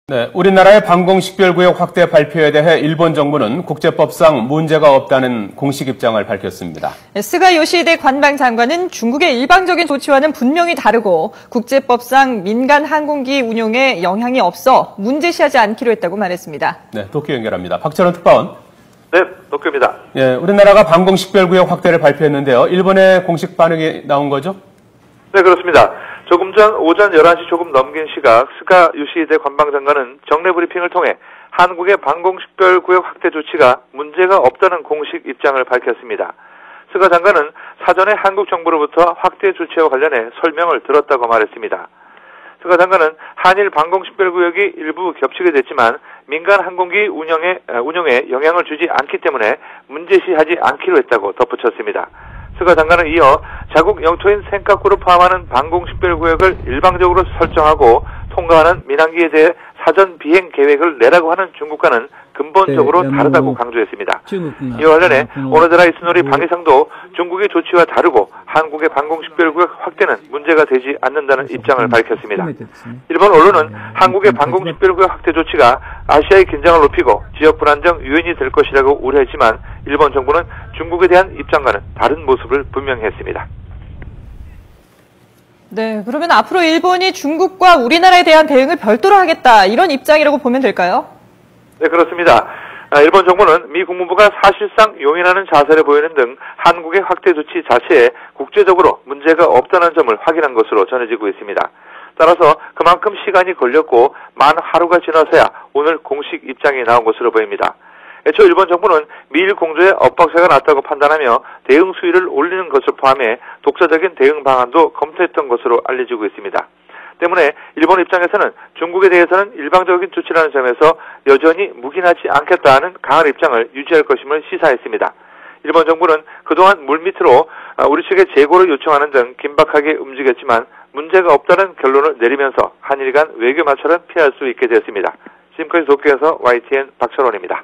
네, 우리나라의 방공식별구역 확대 발표에 대해 일본 정부는 국제법상 문제가 없다는 공식 입장을 밝혔습니다. 스가 요시히데 관방장관은 중국의 일방적인 조치와는 분명히 다르고 국제법상 민간 항공기 운용에 영향이 없어 문제시하지 않기로 했다고 말했습니다. 네, 도쿄 연결합니다. 박철원 특파원. 네, 도쿄입니다. 예, 우리나라가 방공식별구역 확대를 발표했는데요. 일본의 공식 반응이 나온 거죠? 네, 그렇습니다. 조금 전 오전 11시 조금 넘긴 시각 스가 요시히데 관방장관은 정례 브리핑을 통해 한국의 방공식별구역 확대 조치가 문제가 없다는 공식 입장을 밝혔습니다. 스가 장관은 사전에 한국 정부로부터 확대 조치와 관련해 설명을 들었다고 말했습니다. 스가 장관은 한일 방공식별구역이 일부 겹치게 됐지만 민간 항공기 운용에 영향을 주지 않기 때문에 문제시하지 않기로 했다고 덧붙였습니다. 스가 장관은 이어 자국 영토인 센카쿠를 포함하는 방공식별구역을 일방적으로 설정하고 통과하는 민항기에 대해 사전 비행 계획을 내라고 하는 중국과는 근본적으로 다르다고 강조했습니다. 이와 관련해 오노데라 이스노리 방위상도 중국의 조치와 다르고 한국의 방공식별구역 확대는 문제가 되지 않는다는 입장을 밝혔습니다. 일본 언론은 한국의 방공식별구역 확대 조치가 아시아의 긴장을 높이고 지역 불안정 요인이 될 것이라고 우려했지만 일본 정부는 중국에 대한 입장과는 다른 모습을 분명히 했습니다. 네, 그러면 앞으로 일본이 중국과 우리나라에 대한 대응을 별도로 하겠다, 이런 입장이라고 보면 될까요? 네, 그렇습니다. 일본 정부는 미 국무부가 사실상 용인하는 자세를 보이는 등 한국의 확대 조치 자체에 국제적으로 문제가 없다는 점을 확인한 것으로 전해지고 있습니다. 따라서 그만큼 시간이 걸렸고 만 하루가 지나서야 오늘 공식 입장이 나온 것으로 보입니다. 애초 일본 정부는 미일 공조에 엇박자가 났다고 판단하며 대응 수위를 올리는 것을 포함해 독자적인 대응 방안도 검토했던 것으로 알려지고 있습니다. 때문에 일본 입장에서는 중국에 대해서는 일방적인 조치라는 점에서 여전히 묵인하지 않겠다는 강한 입장을 유지할 것임을 시사했습니다. 일본 정부는 그동안 물밑으로 우리 측에 재고를 요청하는 등 긴박하게 움직였지만 문제가 없다는 결론을 내리면서 한일 간 외교 마찰은 피할 수 있게 되었습니다. 지금까지 도쿄에서 YTN 박철원입니다.